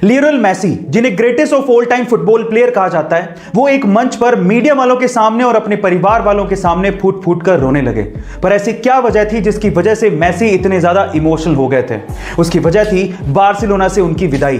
Lionel Messi, जिन्हें greatest of all time football player कहा जाता है, वो एक मंच पर मीडिया वालों के सामने और अपने परिवार वालों के सामने फूट फूट कर रोने लगे। पर ऐसी क्या वजह थी जिसकी वजह से मेसी इतने ज्यादा इमोशनल हो गए थे? उसकी वजह थी बार्सिलोना से उनकी विदाई।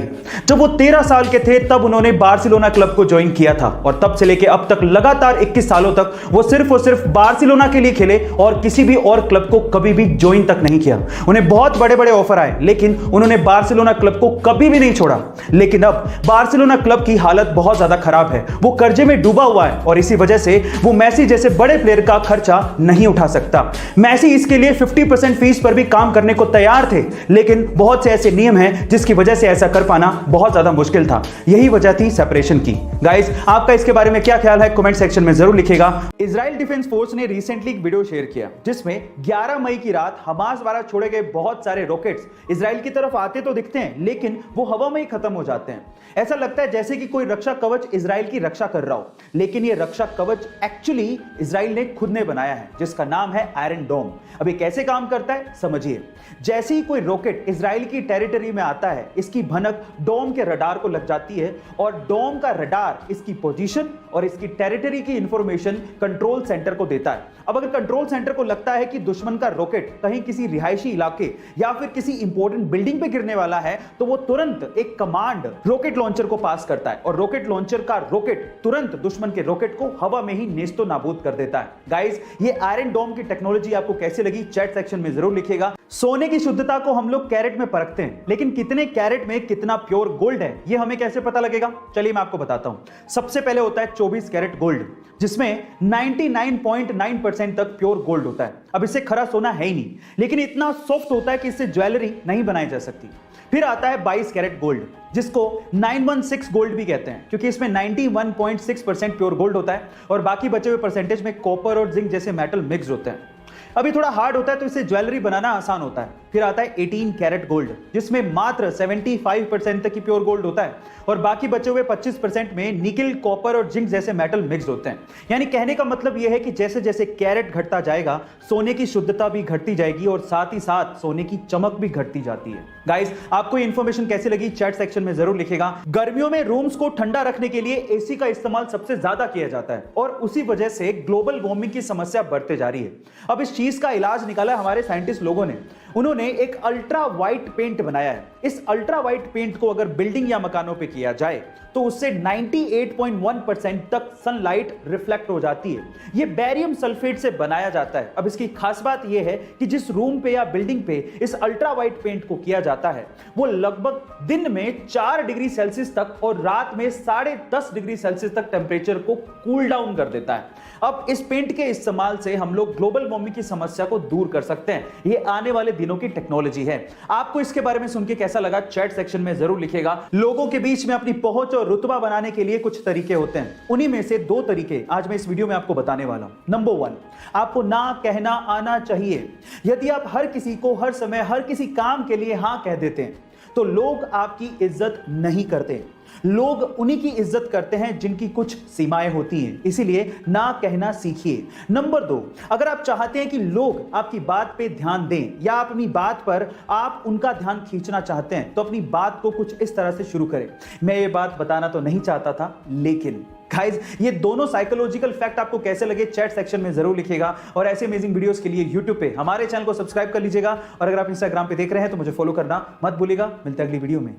जब वो 13 साल के थे तब उन्होंने बार्सिलोना क्लब को ज्वाइन किया था और तब से लेकर अब तक लगातार 21 सालों तक वो सिर्फ और सिर्फ बार्सिलोना के लिए खेले और किसी भी और क्लब को कभी भी ज्वाइन तक नहीं किया। उन्हें बहुत बड़े बड़े ऑफर आए लेकिन उन्होंने बार्सिलोना क्लब को कभी भी नहीं छोड़ा। लेकिन अब बार्सिलोना क्लब की हालत बहुत ज्यादा खराब है, वो कर्जे में डूबा हुआ है और इसी वजह से वो मेसी जैसे बड़े प्लेयर का खर्चा नहीं उठा सकता। मेसी इसके लिए 50% फीस पर भी काम करने को तैयार थे, लेकिन बहुत से ऐसे नियम हैं जिसकी वजह से ऐसा कर पाना बहुत ज्यादा मुश्किल था। यही वजह थी सेपरेशन की। गाइस, आपका इसके बारे में क्या ख्याल है कमेंट सेक्शन में जरूर लिखिएगा। इजराइल डिफेंस फोर्स ने रिसेंटली एक वीडियो शेयर किया जिसमें 11 मई की रात हमास द्वारा छोड़े गए बहुत सारे रॉकेट्स इजराइल की तरफ आते तो दिखते हैं लेकिन वो हवा में ही खत्म हो जाते हैं। ऐसा लगता है जैसे कि कोई रक्षा कवच इजराइल की रक्षा कर रहा हो, लेकिन ये रक्षा कवच एक्चुअली इजराइल ने खुद ने बनाया है जिसका नाम है आयरन डोम। अब ये कैसे काम करता है समझिए। जैसे ही कोई रॉकेट इजराइल की टेरिटरी में आता है, इसकी भनक डोम के रडार को लग जाती है और डोम का रडार इसकी पोजीशन और इसकी टेरिटरी की इंफॉर्मेशन कंट्रोल सेंटर को देता है। अब अगर कंट्रोल सेंटर को लगता है कि दुश्मन का रॉकेट कहीं किसी रिहायशी इलाके या फिर किसी इंपॉर्टेंट बिल्डिंग पे गिरने वाला है तो वो तुरंत एक कमांड रॉकेट लॉन्चर को पास करता है और रॉकेट लॉन्चर का रॉकेट तुरंत दुश्मन के रॉकेट को हवा में ही नेस्तो नाबूद कर देता है। गाइस, ये आयरन डोम की टेक्नोलॉजी आपको कैसे लगी चैट सेक्शन में जरूर लिखिएगा। सोने की शुद्धता को हम लोग कैरेट में परखते हैं, लेकिन कितने कैरेट में कितना प्योर गोल्ड है ये हमें कैसे पता लगेगा? चलिए मैं आपको बताता हूं। सबसे पहले होता है 24 कैरेट गोल्ड, जिसमें 99.9% तक प्योर गोल्ड होता है। अब इससे खरा सोना है ही नहीं, लेकिन इतना सॉफ्ट होता है कि इससे ज्वेलरी नहीं बनाई जा सकती। फिर आता है 22 कैरेट गोल्ड, जिसको 916 गोल्ड भी कहते हैं, क्योंकि इसमें 91.6% प्योर गोल्ड होता है और बाकी बचे हुए परसेंटेज में कॉपर और जिंक जैसे मेटल मिक्स होते हैं। अभी थोड़ा हार्ड होता है तो इससे ज्वेलरी बनाना आसान होता है। फिर आता है 18 कैरेट गोल्ड, जिसमें मात्र 75% तक की प्योर गोल्ड होता है और बाकी बचे हुए 25% में निकल, कॉपर और जिंक जैसे मेटल मिक्स होते हैं। यानी कहने का मतलब यह है कि जैसे जैसे कैरेट घटता जाएगा सोने की शुद्धता भी घटती जाएगी और साथ ही साथ सोने की चमक भी घटती जाती है। गाइस, आपको ये इंफॉर्मेशन कैसी लगी चैट सेक्शन में जरूर लिखिएगा। गर्मियों में रूम्स को ठंडा रखने के लिए एसी का इस्तेमाल सबसे ज्यादा किया जाता है और उसी वजह से ग्लोबल वार्मिंग की समस्या बढ़ते जा रही है। अब इस चीज का इलाज निकाला हमारे साइंटिस्ट लोगों ने। उन्होंने एक अल्ट्रा वाइट पेंट बनाया है। इस अल्ट्रा वाइट पेंट को अगर बिल्डिंग या मकानों पे किया जाए तो उससे 98.1% तक सनलाइट रिफ्लेक्ट हो जाती है। यह बेरियम सल्फेट से बनाया जाता है। अब इसकी खास बात यह है कि जिस रूम पे या बिल्डिंग पे इस अल्ट्रा वाइट पेंट को किया जाता है वो लगभग दिन में 4 डिग्री सेल्सियस तक और रात में 10.5 डिग्री सेल्सियस तक टेम्परेचर को कूल डाउन कर देता है। अब इस पेंट के इस्तेमाल से हम लोग ग्लोबल वार्मिंग की समस्या को दूर कर सकते हैं। यह आने वाले दिनों की टेक्नोलॉजी है। आपको इसके बारे में सुन के कैसा लगा चैट सेक्शन में जरूर लिखिएगा। लोगों के बीच में अपनी पहुंच और रुतबा बनाने के लिए कुछ तरीके होते हैं, उन्हीं में से 2 तरीके आज मैं इस वीडियो में आपको बताने वाला हूं। नंबर 1, आपको ना कहना आना चाहिए। यदि आप हर किसी को हर समय हर किसी काम के लिए हां कह देते हैं तो लोग आपकी इज्जत नहीं करते। लोग उन्हीं की इज्जत करते हैं जिनकी कुछ सीमाएं होती हैं, इसीलिए ना कहना सीखिए। नंबर 2, अगर आप चाहते हैं कि लोग आपकी बात पे ध्यान दें या आप अपनी बात पर आप उनका ध्यान खींचना चाहते हैं तो अपनी बात को कुछ इस तरह से शुरू करें। मैं ये बात बताना तो नहीं चाहता था, लेकिन गाइस, ये दोनों साइकोलॉजिकल फैक्ट आपको कैसे लगे चैट सेक्शन में जरूर लिखिएगा और ऐसे अमेजिंग वीडियोस के लिए YouTube पे हमारे चैनल को सब्सक्राइब कर लीजिएगा और अगर आप Instagram पे देख रहे हैं तो मुझे फॉलो करना मत भूलिएगा। मिलते हैं अगली वीडियो में।